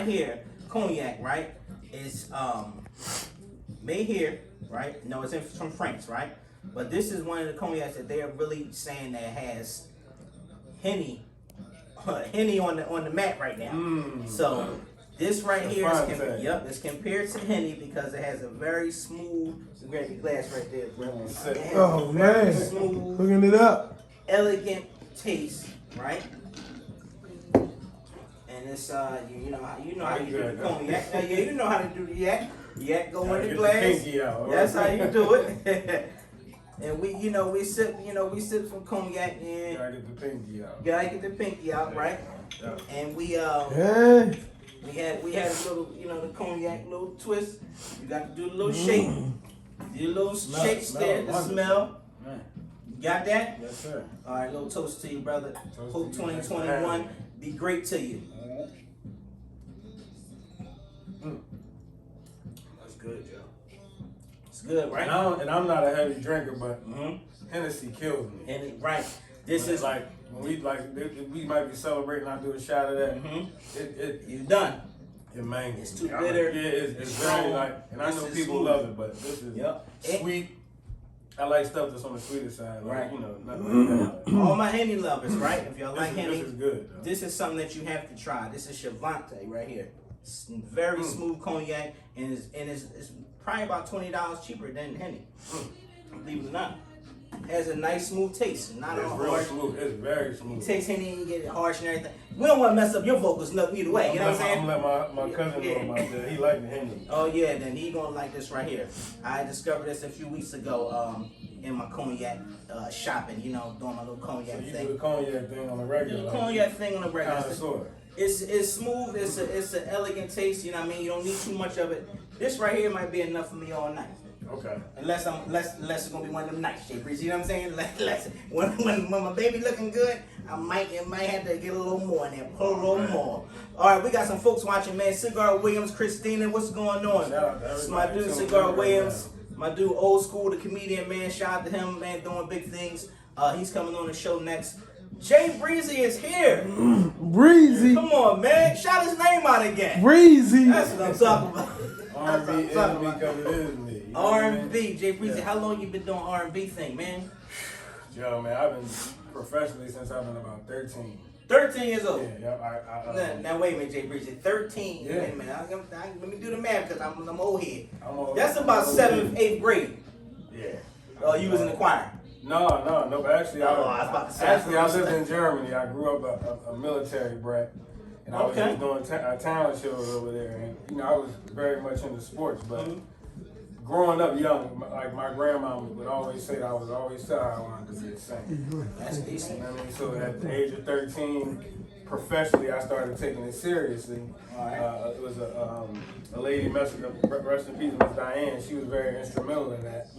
here, Cognac, right, is made here, right? No, it's from France, right? But this is one of the cognacs that they're really saying that has Henny, Henny on the map right now. So this right here is it's compared to Henny because it has a very smooth. So grab your glass right there, bro. Oh man, smooth, hooking it up, elegant taste, right? And it's you know how you do the cognac. Now, yeah, you know how to do the yak. Yak go in the glass. That's how you do it. And we sip some cognac and gotta get the pinky out. Gotta get the pinky out, right? Yeah. And we had a little, the cognac little twist. You got to do a little shake. Do a little shakes there, the smell. You got that? Yes, sir. All right, little toast to you, brother. Hope 2021 be great to you. That's good, Joe. It's good, right? And I'm not a heavy drinker, but Hennessy kills me. And right, this is like when we might be celebrating. I do a shot of that. You're done. It's too bitter. Yeah, it's very and I know people love it, but this is sweet. I like stuff that's on the sweeter side, right? Nothing like that. All my Henny lovers, right? If y'all like Henny, this is good. Though. This is something that you have to try. This is Chavante right here. It's very smooth cognac, and it's probably about $20 cheaper than Henny. Believe it or not. Has a nice smooth taste, not all harsh. Smooth. It's very smooth. You taste Henny and you get it harsh and everything. We don't want to mess up your vocals either way. You know what I'm saying? I'm gonna let my cousin know about that. He like the Henny. Oh yeah, then he gonna like this right here. I discovered this a few weeks ago in my cognac shopping. Doing my little cognac thing. So you do the cognac thing on the regular. The cognac thing on the regular. Connoisseur. It's smooth. It's an elegant taste. You know what I mean? You don't need too much of it. This right here might be enough for me all night. Okay. Unless it's gonna be one of them nights, Jay Reezy. You know what I'm saying? When my baby looking good, I might have to get a little more in there, pull a little more. All right, we got some folks watching, man. Cigar Williams, Christina, what's going on? This is my dude, Cigar Williams. My dude, Old School, the comedian, man. Shout out to him, man, doing big things. He's coming on the show next. Jay Reezy is here. Reezy. Come on, man. Shout his name out again. Reezy. That's what I'm talking about. R&B is because it is me. R&B, Jay Reezy. How long you been doing R&B thing, man? Yo, man, I've been professionally since I've been about 13. 13 years old. Yeah, now wait a minute, Jay Breezy. 13. Yeah. Wait a minute. Let me do the math because I'm old head. That's I'm about 7th, 8th grade. Yeah. Oh, you was in the choir. No, but actually, I was about to say. I lived in Germany. I grew up a military brat, and I was just doing talent shows over there. And I was very much into sports, but growing up young, like my grandma would always say that I was always said I wanted to be a singer. That's decent. You know what I mean? So at the age of 13, professionally, I started taking it seriously. Right. It was a lady, rest in peace, Miss Diane. She was very instrumental in that.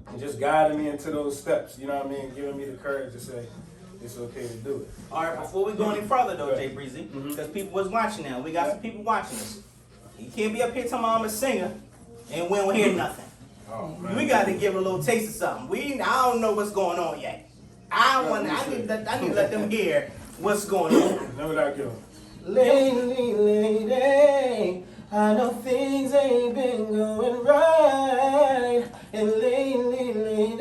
And just guiding me into those steps, you know what I mean? Giving me the courage to say, it's okay to do it. All right, before we go any further though, Jay Breezy, because people was watching now. We got some people watching us. You can't be up here telling me I'm a singer and we don't hear nothing. Oh, man. We got to give a little taste of something. I don't know what's going on yet. I need to let them hear what's going on. Never that go. Lady, I know things ain't been going right. And lately,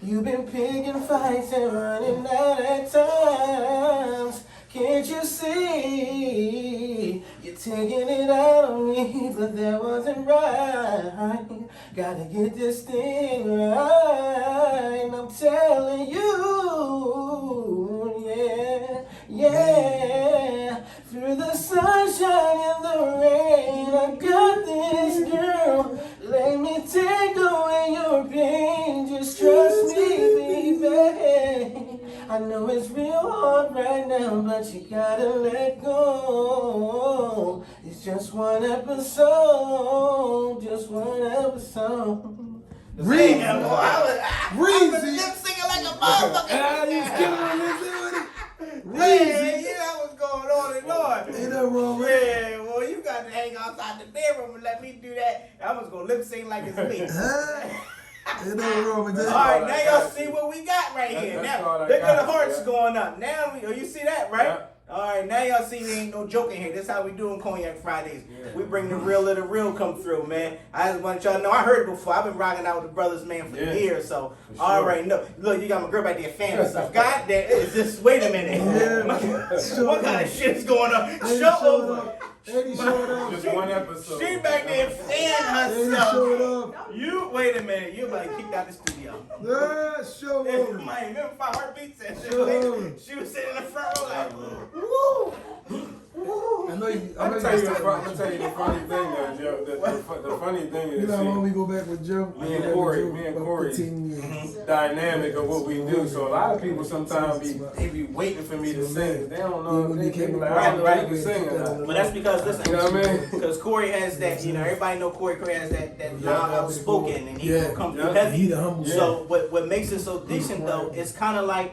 you've been picking fights and running out at times. Can't you see? You're taking it out on me, but that wasn't right. Gotta get this thing right. I'm telling you, yeah. Through the sunshine and the rain, I got this girl. Let me take away your pain. Just trust me, baby. I know it's real hard right now, but you gotta let go. It's just one episode, just one episode. Reezy. I was lip singing like a motherfucker. Reezy. You know what's going on and on. Ain't no wrong with Yeah, well, you got to hang outside the bedroom and let me do that. I was going to lip sync like it's me. Ain't no wrong with that. All right, now y'all see what we got right here. Now, look at the hearts going up. Now, you see that, right? All right, now y'all see there ain't no joking here. This how we doing Cognac Fridays. Yeah. We bring the real of the real come through, man. I just want y'all to know, I heard it before. I've been rocking out with the brothers, man, for years. So, For all sure. right, no. Look, you got my girl back there fan and stuff. God damn, it's just, wait a minute. What kind of shit is going on? Show over. Eddie showed up. Just one episode. She back there fan Eddie herself. showed up. You, wait a minute. You like kicked out the studio. Show Man, up. remember 5 heartbeats and shit. Sure. She was sitting in the front row like, woo. I know you. I'm gonna tell you the funny thing, though, Joe. The funny thing is, You know how long we go back with Joe? me and Corey, 15 years. dynamic of what we do. So a lot of people sometimes be waiting for me to sing. They don't know. They be like, I don't know if you can sing or not. But that's because, listen, You know what I mean? because Corey has that, you know, everybody know Corey has that loud outspoken, and he Yeah. will come through Yeah. heavy. He the humble. So what makes it so decent though, it's kind of like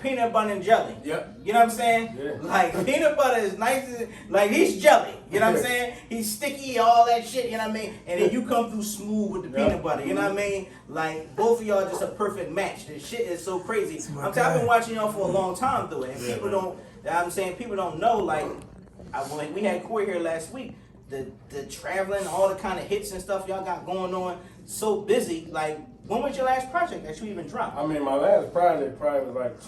peanut butter and jelly. Yep. You know what I'm saying? Yeah. Like peanut butter is nice, like he's jelly. You know what I'm Yeah. saying? He's sticky, all that shit. You know what I mean? And then you come through smooth with the Yeah. peanut butter. You know what I mean? Like both of y'all just a perfect match. This shit is so crazy. my I'm telling you, I've been guy. watching y'all for a long time through it, and people don't. I'm saying people don't know. Like when we had Corey here last week. The traveling, all the kind of hits and stuff y'all got going on, so busy. Like, when was your last project that you even dropped? I mean, my last project probably was like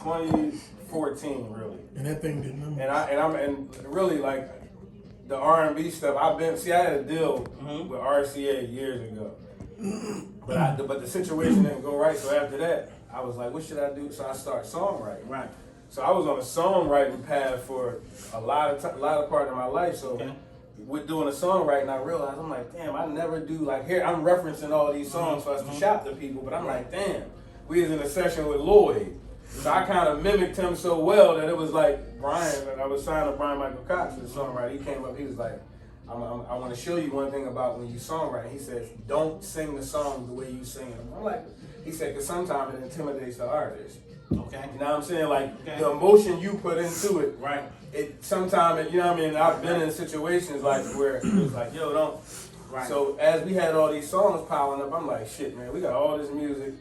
2014, really. And that thing didn't know. And really like the R&B stuff. I had a deal with RCA years ago, but the situation didn't go right. So after that, I was like, what should I do? So I started songwriting. Right. So I was on a songwriting path for a lot of part of my life. So. Okay. With doing a songwriting, I realized, I'm like, damn, I never do, like, here, I'm referencing all these songs for us to shop to people, but I'm like, damn, we was in a session with Lloyd. So I kind of mimicked him so well that it was like, Brian, and I was signed to Brian Michael Cox, the songwriter. He came up, he was like, I want to show you one thing about when you songwrite. He says, don't sing the songs the way you sing them. I'm like, he said, because sometimes it intimidates the artist. Okay. You know what I'm saying? Like, Okay. the emotion you put into it. Right. It sometimes, you know what I mean? I've been in situations like where it was like, yo, don't. Right. So as we had all these songs piling up, I'm like, shit, man, we got all this music.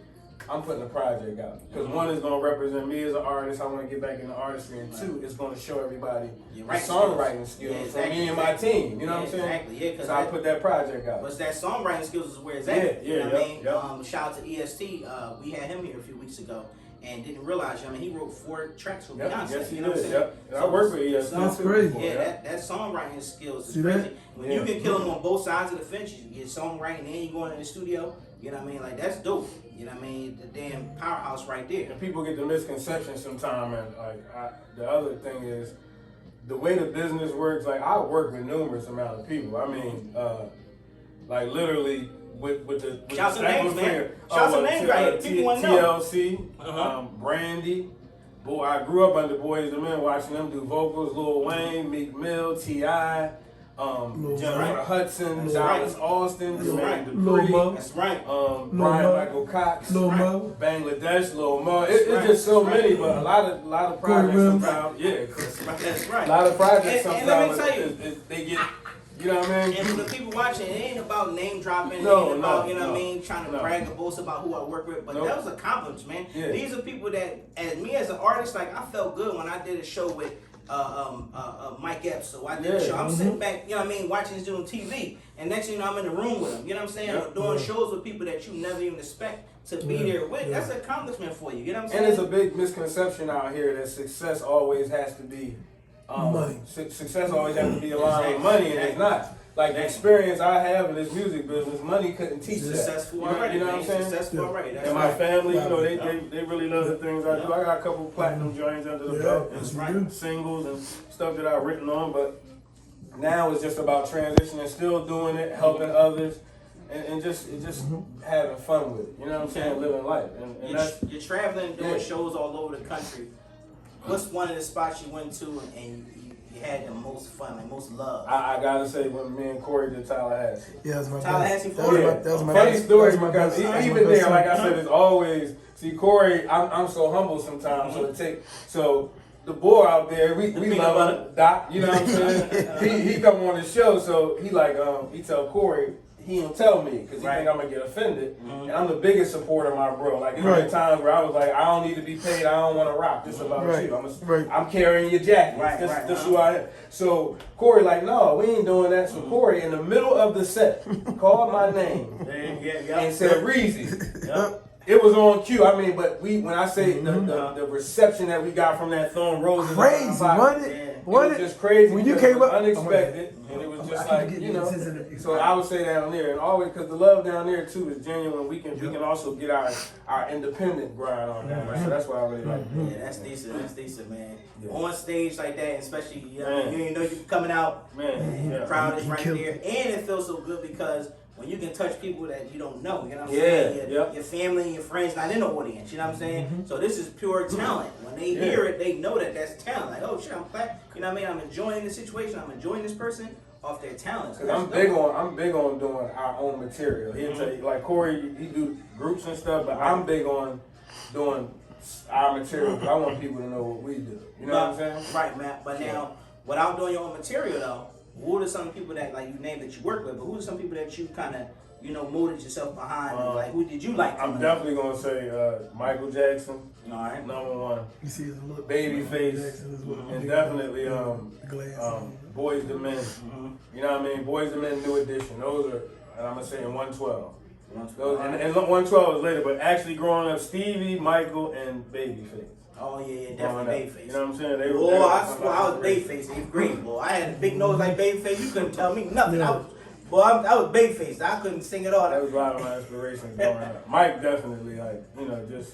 I'm putting a project out. Because one is going to represent me as an artist. I want to get back into artistry. And two, it's going to show everybody the songwriting skills from me and my team. You know what I'm saying? Exactly. Yeah, because So I put that project out. But that songwriting skills is where it's at. Yeah, You know what I mean? yep. Shout out to EST. We had him here a few weeks ago. And didn't realize, I mean, he wrote 4 tracks for Yep, Beyonce. yes, he you know what I'm did. saying? Yep. And I work with EST. That's too crazy. before, Yeah, that songwriting skills is See that? crazy. When Yeah. you can kill them on both sides of the fence, you get songwriting and you going in the studio, you know what I mean? Like, that's dope. You know what I mean? The damn powerhouse right there. And people get the misconception sometimes, and the other thing is the way the business works. Like I work with numerous amount of people. I mean, like literally with the Shout some names, man. finger. Shout some names right here. People wanna know. TLC, Brandy. Boy, I grew up under Boys and Men watching them do vocals. Lil Wayne, Meek Mill, T.I. Jennifer Hudson, That's Dallas right. Austin, That's Jermaine right. Dupri. Lil Mo. That's right. Brian Mo. Michael Cox, Lil Mo. Bangladesh, Lil Mo. It's right. just so That's many, right. but a lot of Corey projects Williams. sometimes, yeah, Chris. That's right. A lot of projects And let me sometimes tell you. they get, you know what I mean? And for the people watching, it ain't about name dropping. No, it ain't about, no, you know what I no, mean, trying to no. brag and boast about who I work with. But Nope. that was a compliment, man. Yeah. These are people that, as me as an artist, like I felt good when I did a show with Mike Epps. So I did a Yeah. show. I'm sitting back, you know what I mean, watching this dude on TV. And next thing you know, I'm in the room with him. You know what I'm saying? Yep. Doing shows with people that you never even expect to be there with. Yeah. That's an accomplishment for you. You know what I'm saying? And it's a big misconception out here that success always has to be Money. Success always has to be aligned with money, and it's not. Like the experience I have in this music business, money couldn't teach that. Successful You know, already, you know man. what I'm saying? Successful already. That's And my right. family, you know, Yeah. they really love the things I do. I got a couple platinum joints under the Yeah, belt, that's and right. singles and stuff that I've written on. But now it's just about transitioning, still doing it, helping others, and just having fun with it. You know what I'm saying? Living life, and that's You're traveling, doing Yeah. shows all over the country. What's one of the spots you went to and you had the most fun, like most love? I gotta say when me and Corey did Tallahassee. Yeah, that's my Tallahassee, best. Florida. That was my Funny best. story That's my because best. That's my even best there, like I song. said, it's always see Corey. I'm so humble sometimes, so the boy out there, we peanut love butter. him, Doc. You know what I'm saying? he come on the show, so he like he tell Corey. he don't tell me because he think I'm gonna get offended. And I'm the biggest supporter of my bro. Like there's been times where I was like, I don't need to be paid. I don't want to rock. This about you. I'm carrying your jacket. This who I am. So Corey like, no, we ain't doing that. So Corey in the middle of the set called my name and said Reezy. It was on cue. I mean, but when I say the reception that we got from that throwing roses, crazy, wasn't it? It was just crazy. When you came up, unexpected, and it was just like, you know. So I would say down there, and always because the love down there too is genuine. We can also get our independent grind on down there. So that's why I really like. Yeah, that's decent. That's decent, man. On stage like that, especially you know you're coming out, the crowd is right there, and it feels so good because when you can touch people that you don't know, you know what I'm saying? Your family and your friends not in the audience, you know what I'm saying? So this is pure talent. When they hear it, they know that that's talent. Like, oh shit, I'm glad, you know what I mean? I'm enjoying the situation. I'm enjoying this person off their talent. Cause I'm big on doing our own material. He'll tell you, like Corey, he do groups and stuff, but I'm big on doing our material because I want people to know what we do. You know what I'm saying? Right, man. But now, without doing your own material though, who are some people that, like you named that you work with, but who are some people that you kind of, you know, molded yourself behind? And, like, who did you like? I'm definitely going to say Michael Jackson, all right, number one. You see his look. Babyface, and definitely Boys the Men. You know what I mean? Boys the Men New Edition. Those are, and I'm going to say in 112. Those, and 112 is later, but actually growing up, Stevie, Michael, and Babyface. Oh yeah, definitely Babyface. You know what I'm saying? I was Babyface in 8th grade, boy. I had a big nose like Babyface. You couldn't tell me nothing. I was Babyface. I couldn't sing at all. That was a lot of my inspirations growing up. Mike definitely, like, you know, just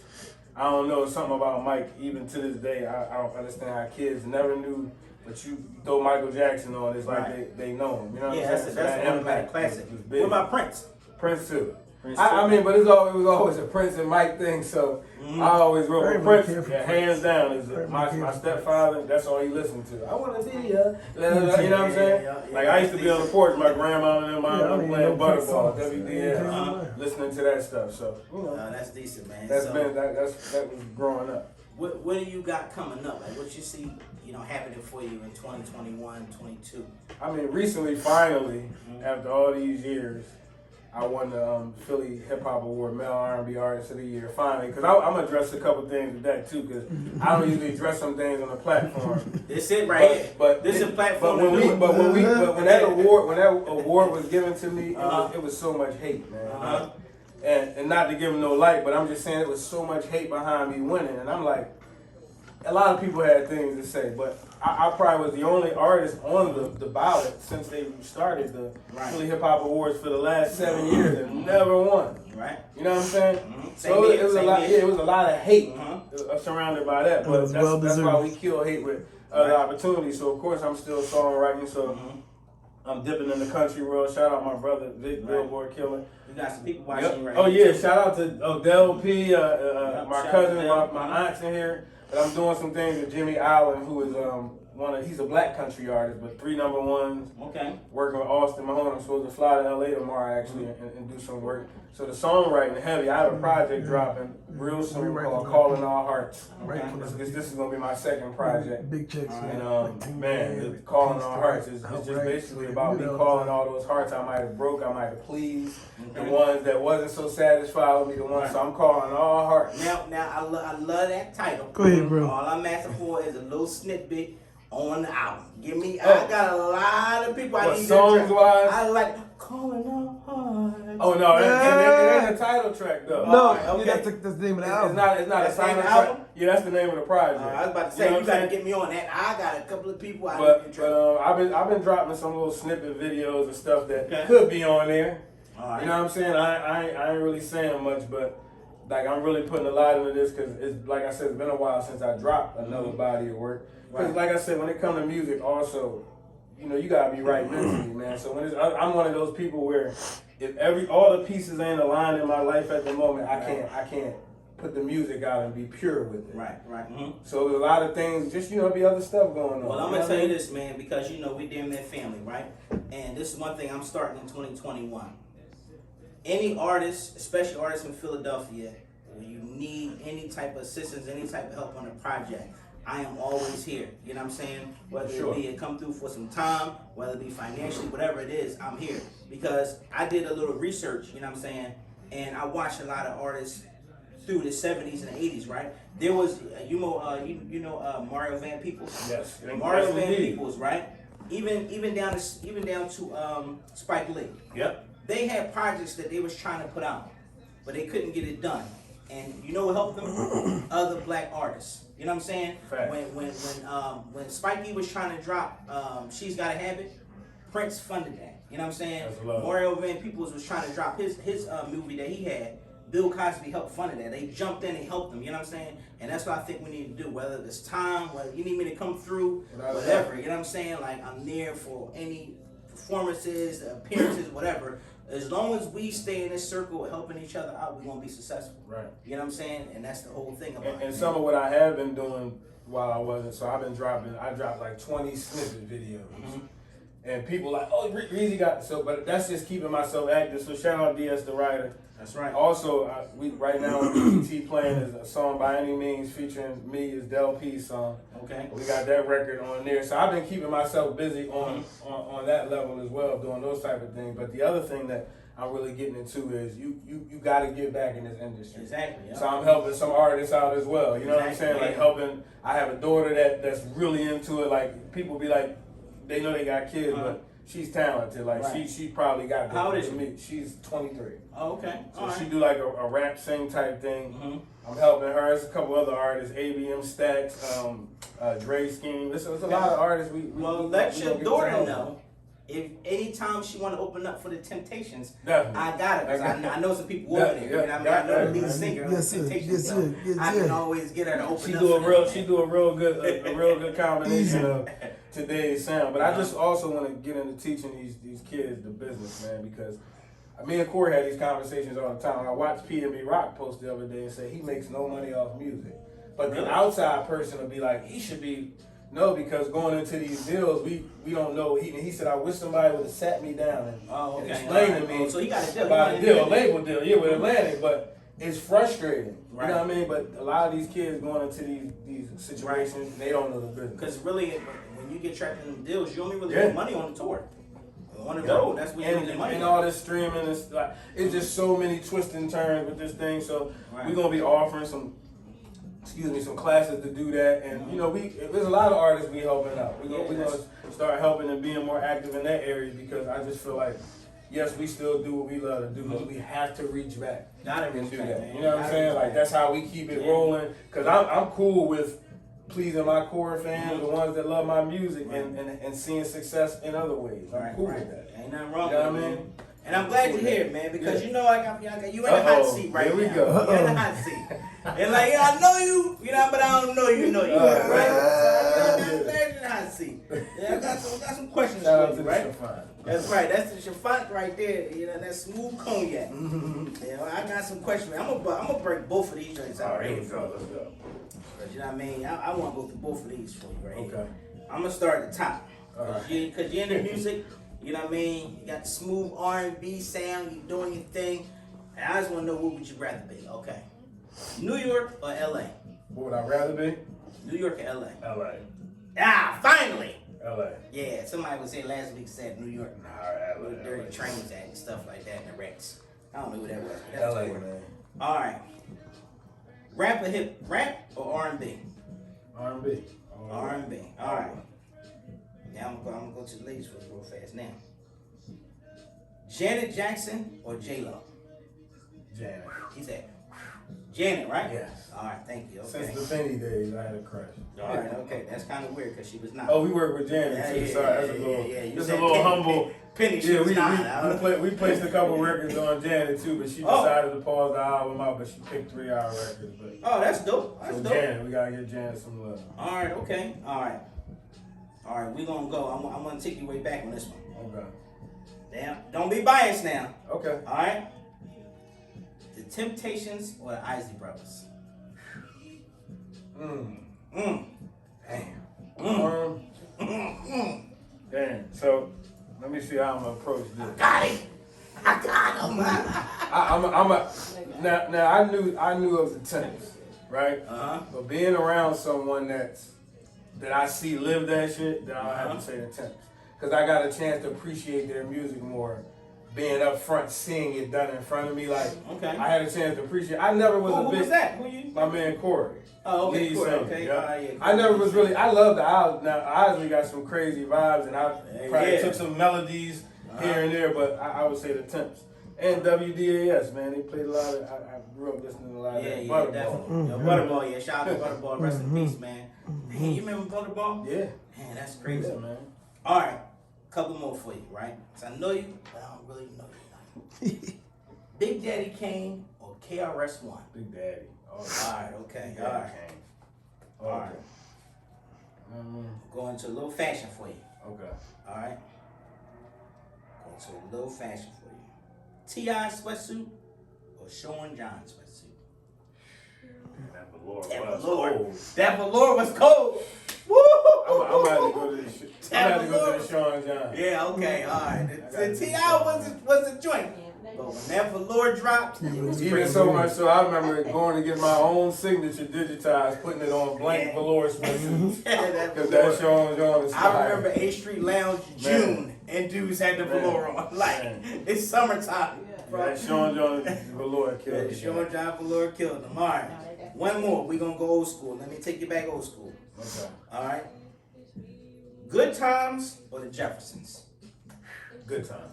I don't know, something about Mike. Even to this day, I don't understand how kids never knew. But you throw Michael Jackson on, it's like they know him. You know what I'm saying? That's one of my classic. What about Prince? Prince too. I mean, but it was always a Prince and Mike thing, so I always wrote with Prince. Yeah, hands down, is my stepfather. That's all he listened to. I want to be you know what I'm saying? Like I used to be on the porch, my grandma and them playing Butterball, WDF, listening to that stuff. So you know, that's decent, man. That was growing up. What do you got coming up? Like what you see, you know, happening for you in 2021, 22? I mean, recently, finally, after all these years, I won the Philly Hip Hop Award, Male R&B Artist of the Year, finally. Because I'm going to address a couple things with that, too, because I don't usually address some things on the platform. This it right here. But this is a platform. But when that award was given to me, it was so much hate, man. And not to give him no light, but I'm just saying it was so much hate behind me winning. And I'm like, a lot of people had things to say, but I probably was the only artist on the ballot since they started the Philly Hip Hop Awards for the last 7 years and never won. Right. You know what I'm saying? So it was a lot. Yeah, it was a lot of hate surrounded by that. But that's why we kill hate with other opportunities. So of course I'm still songwriting. So I'm dipping in the country world. Shout out my brother Vic, Billboard Killer. We got some people watching right now. Oh yeah, shout out to Del P, my cousin, my aunts in here. But I'm doing some things with Jimmy Allen, who is he's a black country artist, but 3 number ones. Okay. Working with Austin Mahone. I'm supposed to fly to LA tomorrow actually and do some work. So the songwriting heavy. I have a project dropping real soon called Calling All Hearts. Okay. This is gonna be my second project. Big checks. And man, Calling All Hearts is just basically about me calling all those hearts I might have broke, I might have pleased, the ones that wasn't so satisfied with me, the ones. So I'm calling all hearts. Now I love that title. Go ahead, bro. All I'm asking for is a little snippet on the album. I got a lot of people I need songs to wise. I like Calling All Hearts. Oh no, it ain't a title track though. No, that's the name of the album. It's not a title track. Yeah, that's the name of the project. I was about to say you got to get me on that. I got a couple of people I need to I've been dropping some little snippet videos and stuff that could be on there. You know what I'm saying? I ain't really saying much, but like I'm really putting a lot into this because it's like I said, it's been a while since I dropped another body of work. Because like I said, when it comes to music, also, you know, you gotta be right mentally, man. So when I'm one of those people where if all the pieces ain't aligned in my life at the moment, I can't put the music out and be pure with it. Right. So there's a lot of things, just be other stuff going on. Well, I'm gonna tell you this, man, because we damn near family, right? And this is one thing I'm starting in 2021. Any artist, especially artists in Philadelphia, when you need any type of assistance, any type of help on a project, I am always here. You know what I'm saying? Whether it be come through for some time, whether it be financially, whatever it is, I'm here. Because I did a little research, you know what I'm saying? And I watched a lot of artists through the 70s and 80s, right? There was, Mario Van Peebles? Yes. Mario Van Peebles, right? Even down to Spike Lee. Yep. They had projects that they was trying to put out, but they couldn't get it done. And you know what helped them? Other black artists. You know what I'm saying? Fact. When Spike Lee was trying to drop She's Gotta Have It, Prince funded that. You know what I'm saying? Mario Van Peebles was trying to drop his movie that he had. Bill Cosby helped fund that. They jumped in and helped them. You know what I'm saying? And that's what I think we need to do. Whether it's time, whether you need me to come through, whatever. You know what I'm saying? Like, I'm there for any performances, appearances, whatever. As long as we stay in this circle helping each other out, we're gonna be successful. Right. You know what I'm saying? And that's the whole thing about it. And some of what I have been doing while I wasn't, so I've been I dropped like 20 snippet videos. Mm-hmm. And people like, oh, Reezy got but that's just keeping myself active. So shout out DS the writer. That's right. Also, we right now on BET playing is a song By Any Means featuring me is Del P's song. Okay. We got that record on there. So I've been keeping myself busy on that level as well, doing those type of things. But the other thing that I'm really getting into is you got to get back in this industry. Exactly. Yep. So I'm helping some artists out as well. You know what I'm saying? Like helping. I have a daughter that's really into it. Like people be like, they know they got kids, but she's talented. Like she probably got. How old is she? Me. She's 23. Oh, okay. So she do like a rap sing type thing. Mm-hmm. I'm helping her. There's a couple other artists, ABM Stacks, Dre Scheme. There's a lot of artists. Let your daughter know. If anytime she want to open up for the Temptations, definitely. I got it. Cause I know some people over there. You know what I mean? I know the lead singer of the Temptations, so I can always get her to open up. She do a real good combination of today's sound. But I just also want to get into teaching these kids the business, man, because me and Corey had these conversations all the time. I watched PNB Rock post the other day and say he makes no money off music, but the outside person will be like, he should be. No, because going into these deals, we don't know. He said, I wish somebody would have sat me down and explained to me so he got a deal. about a deal, a label deal, with Atlantic, but it's frustrating. Right. You know what I mean? But a lot of these kids going into these situations, they don't know the business. Because really, when you get trapped in the deals, you only really get money on the tour. On the road, that's where you get money. And all this streaming, it's just so many twists and turns with this thing. So we're going to be offering some classes to do that, and there's a lot of artists we helping out. We're gonna start helping and being more active in that area because I just feel like, yes, we still do what we love to do, but we have to reach back and do that. Man. You know what I'm saying? Like that's how we keep it rolling. Cause I'm cool with pleasing my core fans, the ones that love my music, and seeing success in other ways. I'm cool with that. Ain't nothing wrong with that. You know what I mean? And I'm glad you're here, man, because you know I got you in the hot seat right now. Here we go. You're in the hot seat. And like, I know you, but I don't know you, right? So I'm glad you're in the hot seat. Yeah, I got some questions for you, right? That's right. That's the Chiffon right there. That smooth cognac. I got some questions. I'm gonna break both of these joints out right here for you. Let's go. You know what I mean? I want to go through both of these for you right here. Okay. I'm gonna start at the top. Cause you're in the music. You know what I mean? You got the smooth R&B sound. You doing your thing. And I just want to know, what would you rather be? Okay. New York or LA? What would I rather be? New York or LA? LA. Ah, finally. LA. Yeah, somebody was saying last week said New York. Nah, LA. Dirty trains at and stuff like that and the wrecks. I don't know who that was. LA, man. All right. Rap or R&B? R&B. R&B. All right. Now I'm gonna go to the ladies real fast now. Janet Jackson or J-Lo? Janet. He said Janet, right? Yes. All right, thank you. Okay. Since the Benny days, I had a crush. All right, okay. That's kind of weird because she was not. Oh, we work with Janet too. Sorry, that's a little, just a little humble. Penny, she was not. We placed a couple records on Janet too, but she decided to pause the album out. But she picked 3-hour records. But that's dope. That's dope. Janet, we gotta get Janet some love. All right, okay. All right, we're gonna go. I'm gonna take you way back on this one. Okay. Damn, don't be biased now. Okay. All right. The Temptations or the Isley Brothers? Damn. Damn. So let me see how I'm gonna approach this. I got him. Now I knew of the Temps. right? But being around someone that I see live that shit, then I'll have to say the Temps. Because I got a chance to appreciate their music more. Being up front, seeing it done in front of me, like I had a chance to appreciate. I never was a big. Who was that? Who you? My man Corey. Oh, okay, Lead Corey. singer, Okay, yeah. I never was really. I love the Isles. Now Isley got some crazy vibes, and I probably took some melodies here and there, but I would say the Temps and WDAS. Man, they played a lot of. I grew up listening to a lot of that. Butterball. Definitely. Yo, Butterball, yeah. Shout out to Butterball. Rest in peace, man. Man, you remember Butterball? Yeah. Man, that's crazy, man. All right, couple more for you, right? Cause I know you, but I don't really know you. Big Daddy Kane or KRS-One? Big Daddy. All right, okay, all right. All right. Going to a little fashion for you. Okay. All right. Going to a little fashion for you. T.I. sweatsuit or Sean John sweatsuit? That velour was cold. Woo! I'm about to go to the Sean John. Yeah, okay, all right. The T.I. was a joint. But when that velour dropped, it was even crazy. so much so I remember going to get my own signature digitized, putting it on blank velour sweatsuits. Because that Sean John is I remember A Street Lounge June, and dudes had the velour on. Like, it's summertime. That Sean John velour killed him. Sean John velour killed him. All right. One more. We're going to go old school. Let me take you back old school. Okay. All right. Good Times or the Jeffersons? Good time.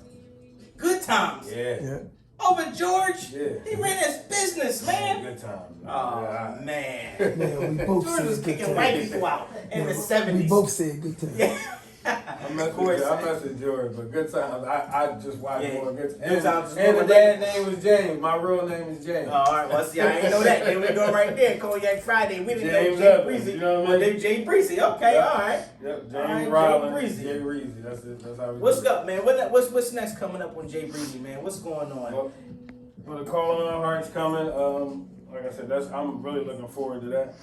Good Times. Yeah. Over George? Yeah. He ran his business, man. Good time. Oh, man. Yeah, we both George said was good kicking time. white people out in the 70s. We both said good time. Yeah. I mess with George, but Good Times. I just watched more Good Times. Good Times. And the dad's name was James. My real name is James. All right, well, see, I ain't know that. Then we go right there. Cognac Friday. We didn't James know Jay Evans, Reezy. you know what I mean? Jay Breezy. Okay, Yep. all right. Yep, All right, James Rollins, Jay Breezy. Jay Reezy. That's it. That's how we What's do it. up, man? What's next coming up on Jay Breezy, man? What's going on? Well, the Calling All Hearts coming. Like I said, I'm really looking forward to that.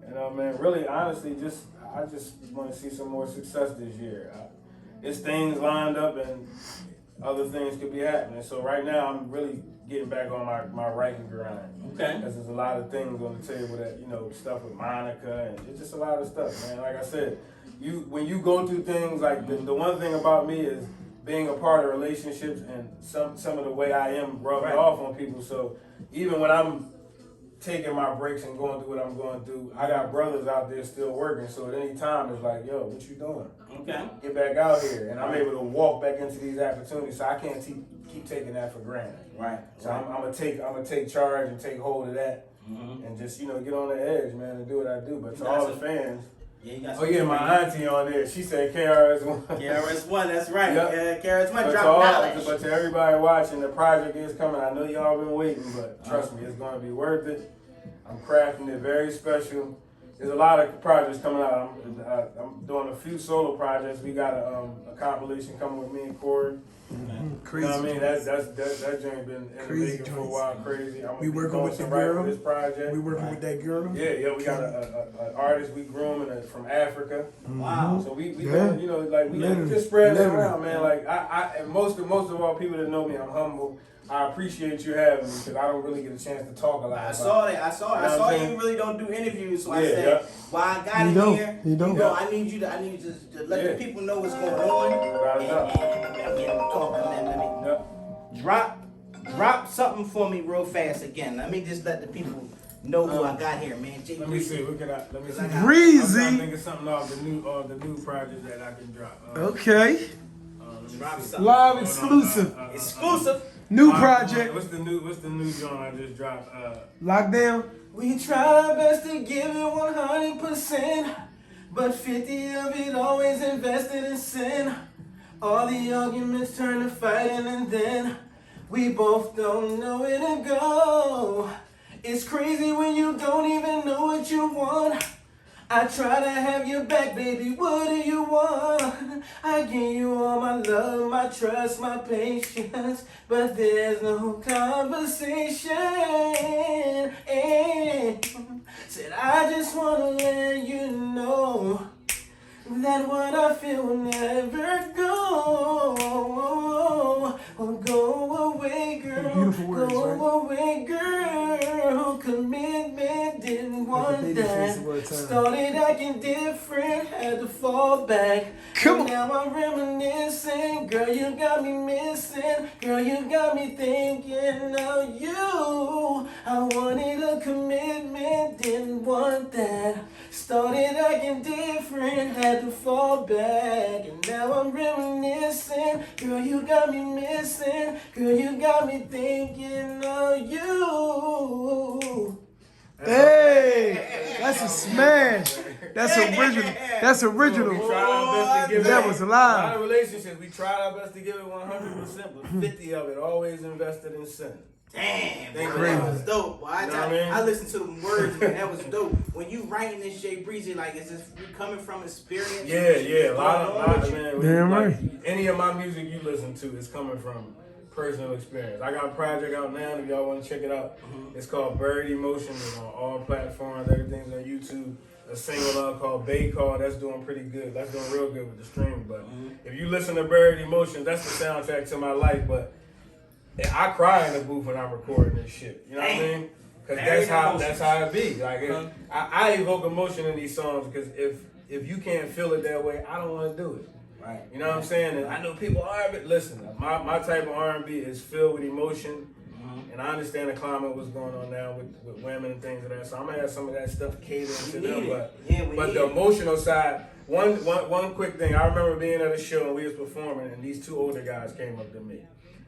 And man, really, honestly, I just want to see some more success this year. It's things lined up and other things could be happening. So right now, I'm really getting back on my writing grind. Okay. Because there's a lot of things on the table that, stuff with Monica, and it's just a lot of stuff, man. Like I said, when you go through things, like the one thing about me is being a part of relationships, and some of the way I am rubbed off on people. So even when I'm taking my breaks and going through what I'm going through, I got brothers out there still working. So at any time, it's like, yo, what you doing? Okay. Get back out here. And I'm able to walk back into these opportunities. So I can't keep taking that for granted. Right. So I'm gonna take charge and take hold of that, and just get on the edge, man, and do what I do. But to all the fans. Yeah, you got my auntie on there. She said KRS-One. KRS-One, that's right. Yep. Yeah, KRS-One dropped knowledge. But to everybody watching, the project is coming. I know y'all been waiting, but trust me, it's going to be worth it. I'm crafting it very special. There's a lot of projects coming out. I'm doing a few solo projects. We got a compilation coming with me and Corey. Crazy. You know what I mean? That joint been in the making for a while. Crazy. We working with the girl. This project. We working with that girl. Yeah. We got an artist we grooming from Africa. Wow. So we just spread it around, man. Like and most of all people that know me, I'm humble. I appreciate you having me because I don't really get a chance to talk a lot. I saw you really don't do interviews, so I said, well, I got it here. You don't. I need you to let the people know what's going on. Let me drop something for me real fast again. Let me just let the people know who I got here, man. Let me see. Let me see. Reezy. I'm thinking something off the new project that I can drop. Okay. Drop something. Live exclusive. Exclusive. New project. What's the new joint I just dropped? Lockdown. We try our best to give it 100%, but 50 of it always invested in sin. All the arguments turn to fighting, and then we both don't know where to go. It's crazy when you don't even know what you want. I try to have your back, baby, what do you want? I give you all my love, my trust, my patience, but there's no conversation. Said I just wanna let you know that what I feel will never go. Oh, go away, girl. Beautiful words, go right? away, girl. Commitment Started acting different, had to fall back. Come on. Now I'm reminiscing. Girl, you got me missing. Girl, you got me thinking of you. I wanted a commitment, didn't want that. Started acting different, had to fall back. And now I'm reminiscing. Girl, you got me missing. Girl, you got me thinking of you. Hey, that's a smash. That's original. That's We original. tried our best to give That it. was A live. lot of relationships, we tried our best to give it 100%, but 50 of it always invested in sin. Damn, They bro, crazy. that was dope. Well, You know what I mean? I listened to the words, man. That was dope. When you writing this, Jay Reezy, like, is this you coming from experience? Yeah, a lot of you? man. Damn like, right. Any of my music you listen to is coming from personal experience. I got a project out now. If y'all want to check it out, it's called Buried Emotion. It's on all platforms. Everything's on YouTube. A single out called Bay Call that's doing pretty good. That's doing real good with the stream. But if you listen to Buried Emotion, that's the soundtrack to my life. But I cry in the booth when I'm recording this shit. You know what I mean? Because that's how it be. Like I evoke emotion in these songs because if you can't feel it that way, I don't want to do it. Right. You know what I'm saying? And I know people are, but listen, my type of R&B is filled with emotion. And I understand the climate, what's going on now with women and things of that. So I'm gonna have some of that stuff catered to them. But the emotional side, one quick thing. I remember being at a show and we was performing, and these two older guys came up to me.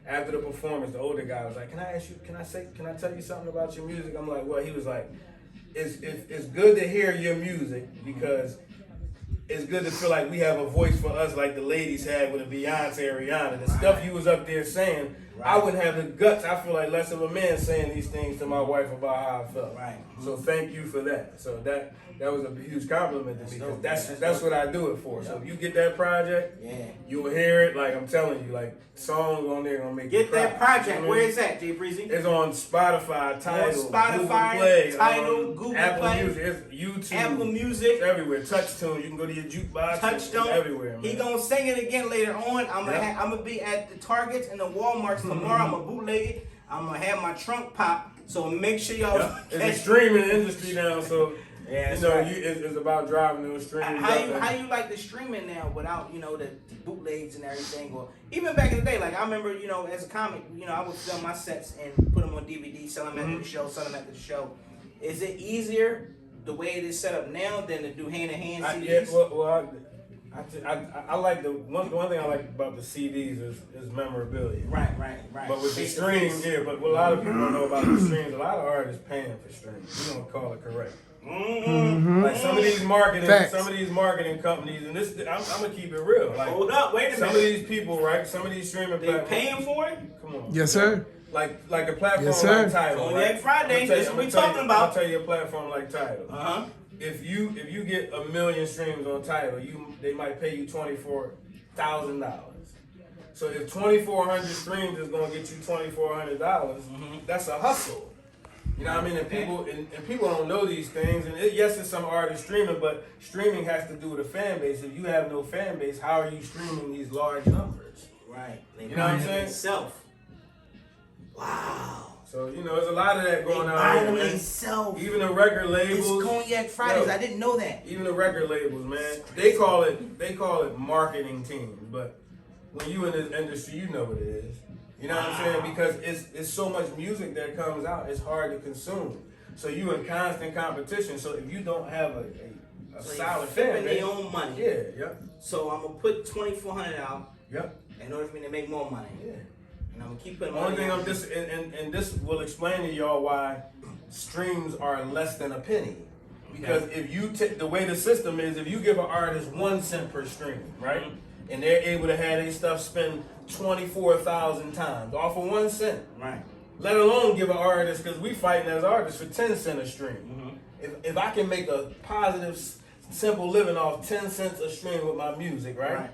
After the performance, the older guy was like, "Can I tell you something about your music?" I'm like, "Well," he was like, "It's good to hear your music because it's good to feel like we have a voice for us like the ladies had with a Beyonce or Rihanna. The stuff you was up there saying, I wouldn't have the guts. I feel like less of a man saying these things to my wife about how I felt. Right. So thank you for that. So that was a huge compliment to me because that's what I do it for. So if you get that project, you'll hear it. Like I'm telling you, like songs on there gonna make you cry. That project. You know what I Where mean? is that, Jay Breezy? It's on Spotify, Tidal, Google Play, Google Apple Play, Music, it's YouTube, Apple Music, it's everywhere. TouchTunes, you can go to your jukebox. Touchstone, it's everywhere. Man. He gonna sing it again later on. I'm gonna be at the Targets and the Walmarts tomorrow. I'm gonna bootleg it. I'm gonna have my trunk pop. So make sure y'all. It's a streaming industry now, so yeah, you know right. it's about driving those streaming. How you like the streaming now without the bootlegs and everything, or even back in the day? Like I remember, as a comic, I would film my sets and put them on DVD, sell them after the show, Is it easier the way it is set up now than to do hand-to-hand CDs? I like the one thing I like about the CDs is memorability. Right. But with the streams, but what a lot of people don't know about the streams, a lot of artists paying for streams. We don't call it correct. Like some of these marketing companies, and this I'm gonna keep it real. Like hold up, wait a minute. Some of these people, right? Some of these streaming platforms, paying for it. Come on. Yes, sir. Like a platform Yes, sir. like Tidal. Cognac Friday. That's what we talking about. I'll tell you a platform like Tidal. If you get 1 million streams on Tidal, they might pay you $24,000. So if 2,400 streams is gonna get you $2,400, that's a hustle. You know what I mean? And people don't know these things. And yes, it's some artists streaming, but streaming has to do with a fan base. If you have no fan base, how are you streaming these large numbers? Right. You know what I'm saying? Itself. Wow. So there's a lot of that going on. Buying themselves. Even the record labels. It's Cognac Fridays. I didn't know that. Even the record labels, man, they call it marketing teams. But when you in this industry, you know what it is. You know what I'm saying? Because it's so much music that comes out, it's hard to consume. So you in constant competition. So if you don't have a solid fan base, your own money. Yeah. So I'm gonna put $2,400 out. Yep. In order for me to make more money. Yeah. And I'm gonna keep putting Only money. thing I'm just and this will explain to y'all why streams are less than a penny. Because if you the way the system is, if you give an artist 1 cent per stream, right, and they're able to have their stuff spend 24,000 times off of 1 cent, right? Let alone give an artist, because we fighting as artists for 10 cents a stream. If I can make a positive, simple living off 10 cents a stream with my music, right?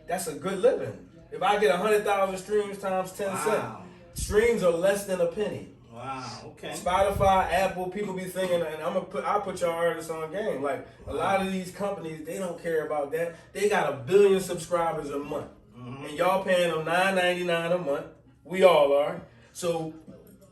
That's a good living. If I get 100,000 streams times 10 cents, streams are less than a penny. Wow. Okay. Spotify, Apple, people be thinking, and I'll put your artists on game. Like a lot of these companies, they don't care about that. They got 1 billion subscribers a month, and y'all paying them $9.99 a month. We all are. So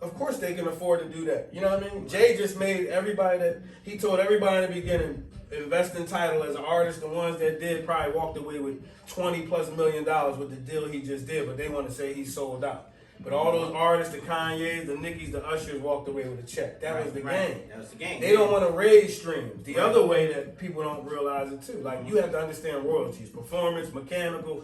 of course they can afford to do that. You know what I mean? Jay just made everybody that he told everybody in the beginning, invest in title as an artist. The ones that did probably walked away with $20+ million with the deal he just did, but they want to say he sold out. But all those artists, the Kanyes, the Nickys, the Ushers walked away with a check. That was the game. That was the game. They don't want to raise streams. The other way that people don't realize it too. Like you have to understand royalties, performance, mechanical.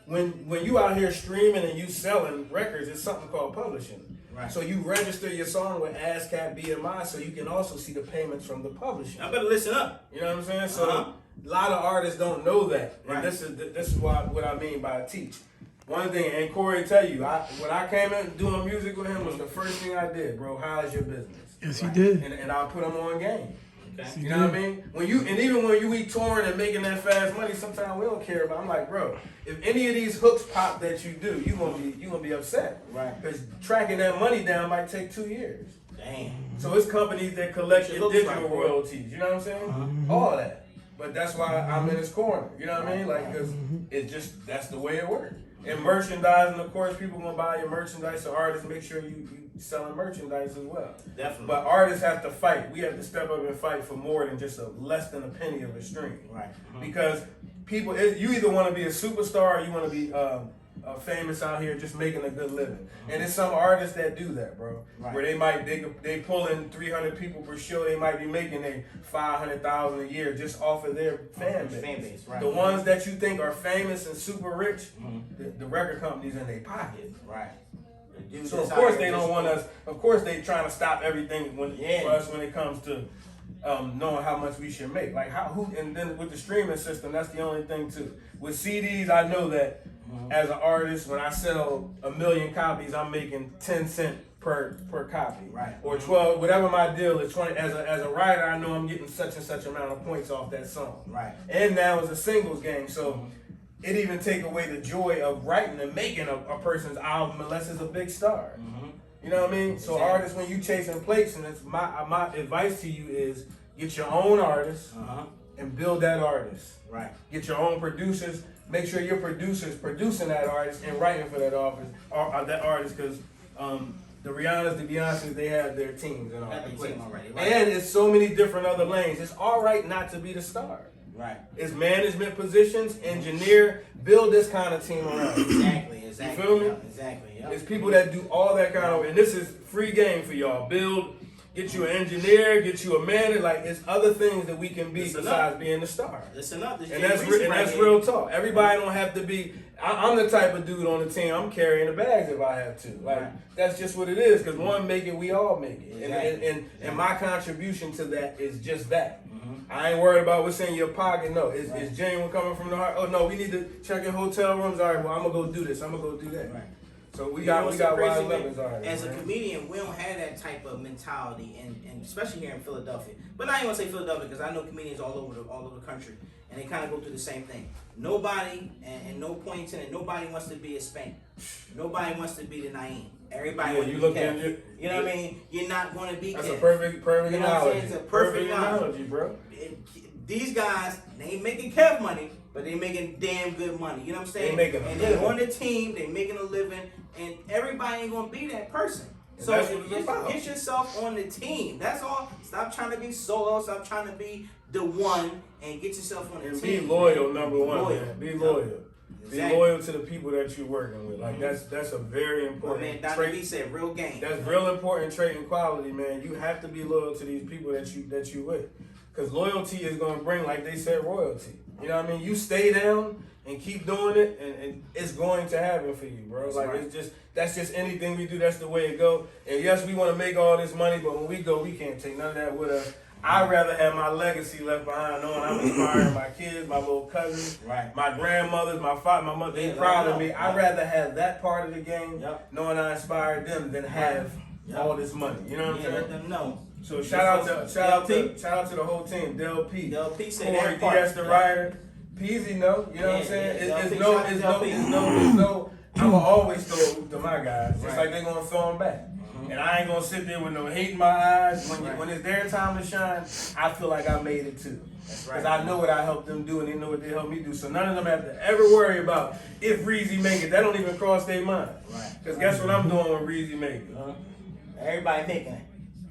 When you out here streaming and you selling records, it's something called publishing. Right. So you register your song with ASCAP BMI so you can also see the payments from the publishing. I better listen up. You know what I'm saying? So a lot of artists don't know that. And Right. this is what I mean by teach. One thing, and Corey tell you, when I came in doing music with him was the first thing I did, bro. How's your business? Yes, he did. And I put him on game. Okay. You know what I mean? Even when you eat touring and making that fast money, sometimes we don't care about. I'm like, bro, if any of these hooks pop that you do, you gonna be upset. Right. Because tracking that money down might take 2 years. Damn. So it's companies that collect It your looks digital like, bro. royalties. You know what I'm saying? All that. But that's why I'm in his corner. You know what I mean? Like, because it's just that's the way it works. And merchandising, of course, people gonna buy your merchandise. So artists, make sure you selling merchandise as well. Definitely. But artists have to fight. We have to step up and fight for more than just less than a penny of a stream. Right. Because people, you either want to be a superstar or you want to be famous out here just making a good living. And there's some artists that do that, bro. Right. Where they pull in 300 people per show. They might be making a $500,000 a year just off of their fan base. Right. The ones that you think are famous and super rich, the record companies in their pocket. Right. So of course they don't want us. Of course they trying to stop everything for us when it comes to knowing how much we should make. Like and then with the streaming system, that's the only thing too. With CDs, I know that as an artist, when I sell 1 million copies, I'm making 10 cents per copy. Right. Or 12, whatever my deal is. 20. As a writer, I know I'm getting such and such amount of points off that song. Right. And now it's a singles game, so. It even take away the joy of writing and making a person's album unless it's a big star. You know what I mean? So artists, when you chasing plates, and it's my advice to you is get your own artist and build that artist. Right. Get your own producers. Make sure your producers producing that artist and writing for that artist, because the Rihannas, the Beyoncés, they have their teams and all that. Right. And it's so many different other lanes. It's all right not to be the star. Right. It's management positions, engineer, build this kind of team around. Exactly. You feel me? Exactly. Yep. It's people that do all that kind of, and this is free game for y'all. Get you an engineer, get you a manager. Like, it's other things that we can be besides being the star. Listen up. And that's real talk. Everybody don't have to be. I'm the type of dude on the team. I'm carrying the bags if I have to. Like that's just what it is. Because one make it, we all make it. Exactly. And my contribution to that is just that. I ain't worried about what's in your pocket. No, it's genuine coming from the heart. Oh no, we need to check in hotel rooms. All right, well I'm gonna go do this. I'm gonna go do that. Right. So we got wide weapons already. As a comedian, we don't have that type of mentality, and especially here in Philadelphia. But I ain't gonna say Philadelphia because I know comedians all over the country, and they kind of go through the same thing. Nobody, and no points in it. Nobody wants to be a Spank. Nobody wants to be the Naeem. Everybody wants to be Kev. You know what I mean? You're not going to be. That's Kev. a perfect You know what I'm analogy. saying? It's a perfect analogy, bro. These guys, they ain't making Kev money, but they making damn good money. You know what I'm saying? They making a and living. they're on the team, they making a living, and everybody ain't gonna be that person. And So that's what it's about. get yourself on the team. That's all. Stop trying to be solo. Stop trying to be the one, and get yourself on the And team. be loyal, number one, Loyal. man. Be loyal. Exactly. Be loyal to the people that you're working with. Like that's a very My important man, Dr. trait. B said, "Real game." That's real important trait and quality, man. You have to be loyal to these people that you with, because loyalty is going to bring, like they said, royalty. You know what I mean? You stay down and keep doing it, and it's going to happen for you, bro. That's like right. that's just anything we do. That's the way it go. And yes, we want to make all this money, but when we go, we can't take none of that with us. I'd rather have my legacy left behind, knowing I'm inspiring my kids, my little cousins, Right. my grandmothers, my father, my mother. They proud of me. I'd rather have that part of the game, knowing I inspired them, than have all this money. You know what I'm saying? Let them know. So shout out to the whole team. Del P, Del P said Corey that part. Diaz, the writer, Peasy, no, you know what I'm saying? Yeah, It's no. I'ma always throw to my guys. It's like they gonna throw them back. And I ain't gonna sit there with no hate in my eyes. When it's their time to shine, I feel like I made it too. Because I know what I helped them do and they know what they helped me do. So none of them have to ever worry about if Reezy make it. That don't even cross their mind. Because guess what I'm doing when Reezy make it? Everybody making it.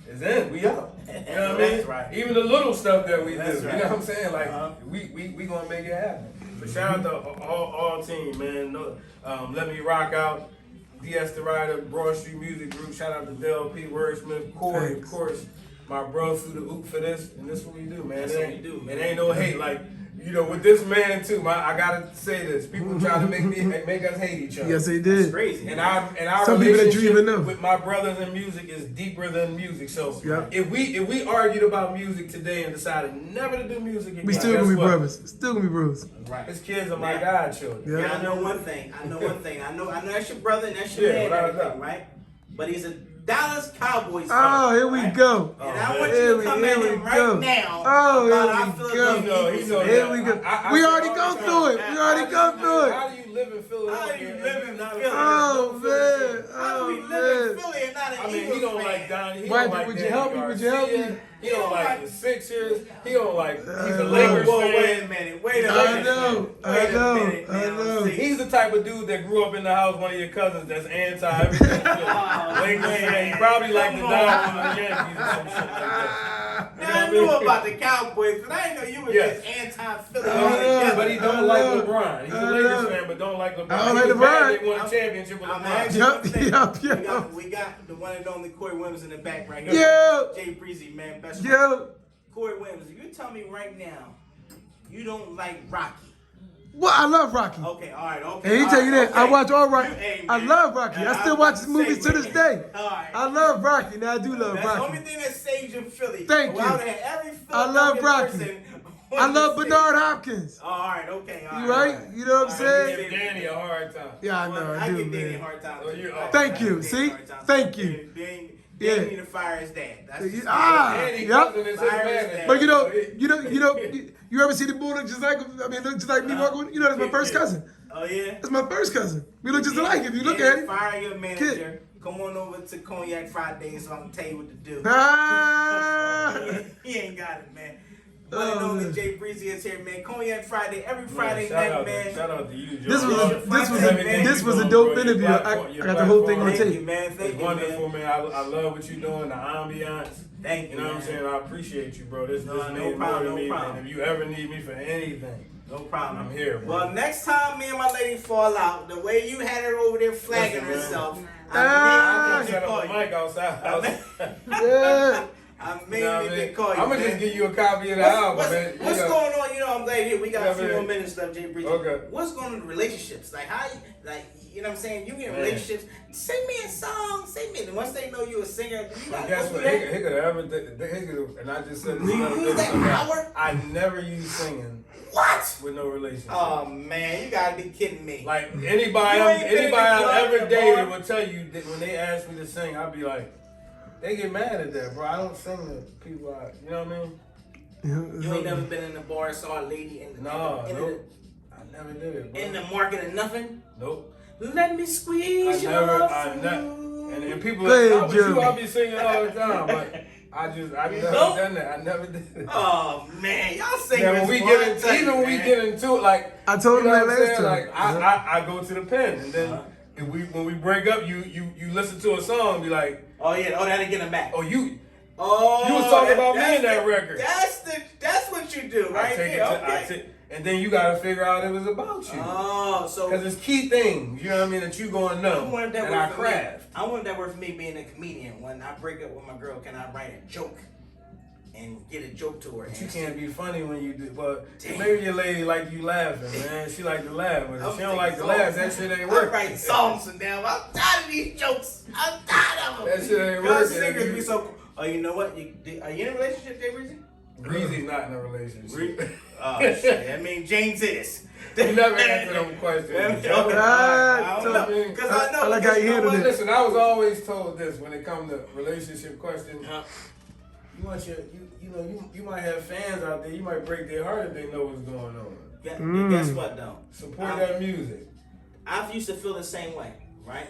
It's in. We up. You know what I mean? That's right. Even the little stuff that we That's do. right. You know what I'm saying? Like we gonna make it happen. But shout out to all team, man. No, Let Me Rock Out, DS the Rider, Broad Street Music Group. Shout out to Del P, Wordsmith, Corey, of course. My bro through the oop for this, and this is what we do, man. That's what we do, man. It ain't no hate, like. You know, with this man too, I gotta say this. People try to make us hate each other. Yes, they did. That's crazy. And our Some people that you relationship even know. with my brothers in music is deeper than music. So Yep. if we argued about music today and decided never to do music again, We still gonna guess be what? brothers. Still gonna be bros. Right. His kids are my godchildren. Yeah. Yeah, I know one thing. I know that's your brother and that's your man and without a everything, doubt. right? But he's a Dallas Cowboys fan. Oh, here we right? go. And I man. want Here you we- to come here at we him go. right now. Oh, about here our we Philadelphia go. Eagles, know, man. Here we go. I We say already all go the through it. time, We already go through it. How do you live in Philadelphia? How do you live in and not Philly? Oh, man. How do we Oh, live in man. Philly and not an I mean, Eagles he don't fan? like Donnie. He Why, don't like would you Danny help me? Would you help Garcia. me? He don't like the Sixers. He don't like. He's a know. Lakers Whoa, fan. wait a minute. Wait a minute. I know. Wait a I minute know. I now. know. See. He's the type of dude that grew up in the house, one of your cousins that's anti everything. Lakers fan. He probably like the Come Dodgers on. and the Yankees or some shit like that. Now, I knew about the Cowboys, but I didn't know you were Yes. just anti-Philly I know. altogether. But he don't I like know. LeBron. He's I a Lakers know. fan, but don't like LeBron. I don't He like was mad LeBron. They won a championship with I'm LeBron. asking Yup, one thing. yup. We got the one and only Corey Williams in the back right here. Yo. Jay Reezy, man, best friend. Yo. Corey Williams, if you tell me right now you don't like Rocky. What? I love Rocky. Okay, all right, okay. And he all tell you right, that. I okay. watch all Rocky. Hey, I man. love Rocky. Yeah, I still was watch about his to movies say, to this man. day. All right. I love Rocky. Now I do love That's the only Rocky. thing that saves in Philly. Thank Well, I you. would've had every I love Philadelphia Rocky. person I on love the Bernard Hopkins. All right, okay, all You right? You know what I'm Give saying? Danny a hard time. Yeah, I know. I I do, give Danny a man. hard time. Oh, too. you- I Thank give you. Danny a See? hard time, too. Thank you. Danny Yeah. need to fire his dad. That's just Danny Yep. cousin is his manager. But you ever see the boy look just like him? I mean, look just like me walking. You know, that's my first cousin. Oh yeah. That's my first cousin. We look just alike if you look at it. Fire your manager. Come on over to Cognac Friday so I can tell you what to do. Ah. He ain't got it, man. Oh, One and only man. Jay Breezy is here, man. Cognac Friday, every Friday shout night, out, man. Shout out to you, Joe. This was a- this was a dope interview. I got the whole thing on Thank tape. you, man. Thank It's you, wonderful, man. man. I love what you're doing, the ambiance. Thank you, You know what I'm man. saying? I appreciate you, bro. This No, means no more problem, to no me. problem. And if you ever need me for anything, No problem. I'm here, bro. Well, next time me and my lady fall out, the way you had her over there flagging Listen, man. herself, Ah. I I can set call up a you. mic outside. Yeah. I You made know what I me mean? call you. I'm gonna man. just give you a copy of the What's, album, what's, man. what's You know, going on? You know, I'm glad we got Yeah, a few man. more minutes left, Jay Bridges. Okay. What's going on in relationships? Like how, you know what I'm saying? You get in Man. relationships. Sing me a song. Sing me. And once they know you a singer, you But gotta guess go what? through He that. could have ever, and I just said this. Do you the other use day, that power? I never use singing What? with no relationship. Oh man, you gotta be kidding me. Like You anybody ain't been in the club I've ever in a dated bar? will tell you that when they ask me to sing, I'll be like, they get mad at that, bro. I don't sing to people. You know what I mean? You ain't never been in the bar and saw a lady in the No, in, nope. I never did it, bro. in the market of nothing. Nope. Let me squeeze your love And people, Go ahead, I was you, Joe. I'll be singing all the time, but I never don't? done that. I never did it. Oh man, y'all sing Yeah, this when we one get time, even when we man. get into it, like I told him you know that what I'm last saying? time. Like I go to the pen, and then if when we break up, you listen to a song, and be like, Oh yeah, oh that'll get him back. oh you Oh, was talking about me that's in that the- record. That's what you do, right? I take there, it to, okay. and then you gotta figure out it was about you. Oh, so Because it's key things, you know what I mean, that you gonna I know. wanted that And I word for me. craft. I wanted that word for me being a comedian. When I break up with my girl, can I write a joke and get a joke to her? But you And can't be funny when you do. But Damn. maybe your lady like you laughing, man. She like to laugh, but if I'm she don't like to thinking laugh, songs. that shit ain't I working. write songs and damn, I'm tired of these jokes. I'm tired of them. That shit ain't Y'all working. singers be so. Oh, you know what? Are you in a relationship, Jay Breezy? Reezy's not in a relationship. Oh shit! I mean, James is. You never answer them questions. Okay, Joe. I don't So, know. I mean, Because I know. I like how you because handled know it. what? Listen, I was always told this when it comes to relationship questions. Uh-huh. You want you might have fans out there. You might break their heart if they know what's going on. Guess what though? Support that music. I used to feel the same way, right?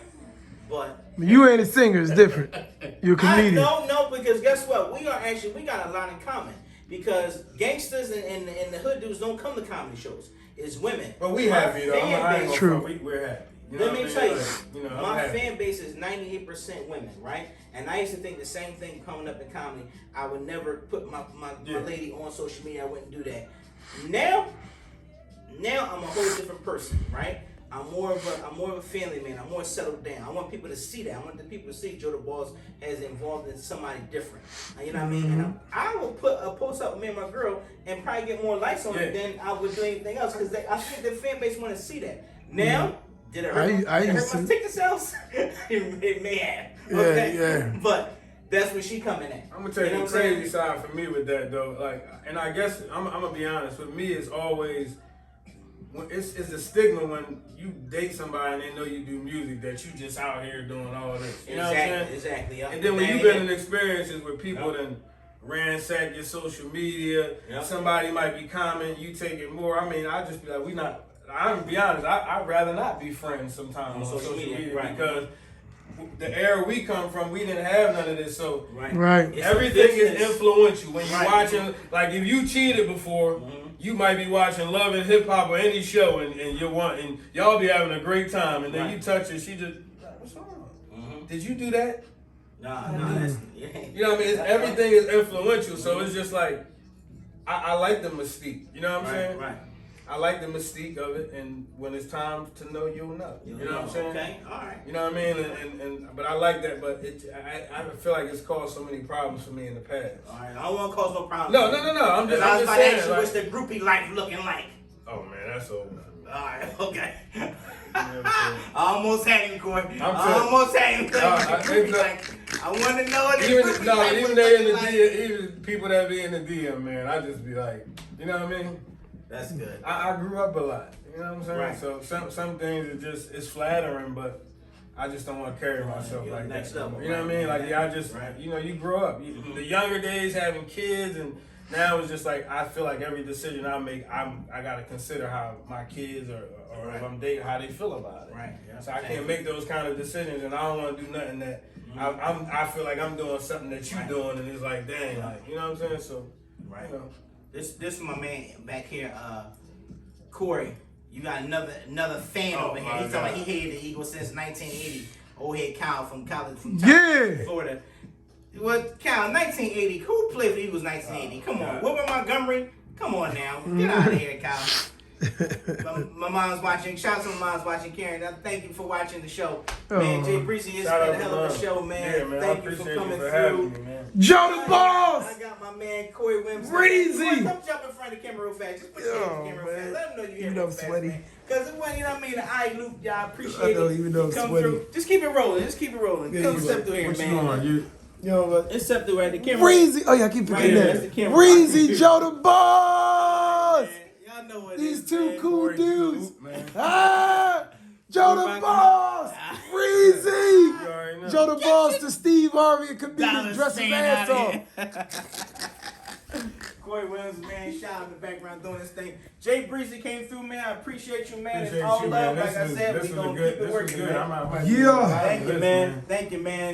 But You ain't a singer. It's different. You're a comedian. I don't know because guess what? We got a lot in common because gangsters and the hood dudes don't come to comedy shows. It's women. But we happy though. I ain't gonna True. front. We're happy. You know Let what me I tell mean? you, Like, you know, I'm my happy. fan base is 98% women, right? And I used to think the same thing coming up in comedy. I would never put my lady on social media. I wouldn't do that. Now I'm a whole different person, right? I'm more of a family man. I'm more settled down. I want people to see that. I want the people to see Joe the Boss has involved in somebody different. You know what I mean? And I will put a post up with me and my girl and probably get more likes on it than I would do anything else because I think the fan base want to see that. Now, did it hurt my ticket sales? It may have. Okay? Yeah. But that's where she coming at. I'm gonna tell you the crazy side for me with that though. Like, and I guess I'm gonna be honest. With me, it's always it's a stigma when you date somebody and they know you do music that you just out here doing all this. You know what I'm saying? Exactly. Yep. And then when you've been in experiences where people then ransack your social media, somebody might be commenting, you take it more. I mean, I just be like, I'm gonna be honest. I'd rather not be friends sometimes on social media because the era we come from, we didn't have none of this. So everything is influential. When you're watching, like if you cheated before, you might be watching Love and Hip Hop or any show, and y'all be having a great time, and then you touch it, she just, what's wrong? Did you do that? Nah, that's you know what I mean? Everything is influential, so it's just like I like the mystique. You know what I'm saying? Right. I like the mystique of it, and when it's time to know, you'll know. You know what I'm saying? Okay, all right. You know what I mean? But I like that, but I feel like it's caused so many problems for me in the past. All right, I don't want to cause no problems. No. I'm just about to saying. ask you what's the groupie life looking like. Oh man, that's over. All right, okay. I almost had him, Corey. Almost had him. I want to know what even they in the DM, even people that be in the DM, man, I just be like, you know what I mean? That's good. I grew up a lot. You know what I'm saying? Right. So some things it's flattering, but I just don't want to carry myself like next that. level, You know what I mean? Like I just, you grow up. The younger days having kids, and now it's just like I feel like every decision I make, I gotta consider how my kids or if I'm dating, how they feel about it. Right. Yeah. So I can't make those kind of decisions, and I don't want to do nothing that I feel like I'm doing something that you doing, and it's like, dang, like you know what I'm saying? So you know. This is my man back here, Corey. You got another fan over here. He's talking about he hated the Eagles since 1980. Old head Kyle from Florida. Well, Kyle, 1980. Who played for the Eagles 1980? Come on, Wilbur Montgomery. Come on now, get out of here, Kyle. my mom's watching. Shout out to my mom's watching. Karen, thank you for watching the show, man. Jay Reezy, it's been a hell of a show, man. Yeah, man. Thank you for coming through. Me, man. Joe the Boss! I got my man Corey Williams. Reezy! Come jump in front of the camera real fast. Just put your hand in the camera real fast. Let them know you're here You know real I'm sweaty. fast, man. Because it wasn't, you know what I mean? The eye loop, y'all appreciate I know, it. even though I'm Come sweaty. through. Just keep it rolling. Yeah, Come you step right. through here, What you man. doing? You know what? It's step through right the camera. Reezy! Oh yeah, I keep forgetting Right, that's the that. camera. Reezy, Joe the Boss! Man, y'all know what it These is, two man. cool dudes. Man. Joe the Boss! Reezy! You already know. Joe the Boss, the Steve Harvey comedian, dress his ass off. Corey Williams, man, shout out in the background doing this thing. Jay Breezy came through, man. I appreciate you, man. Appreciate it's all you, love. man. Like I said, we gonna keep it working, man. I'm out. Yeah. Thank you, man. Thank you, man.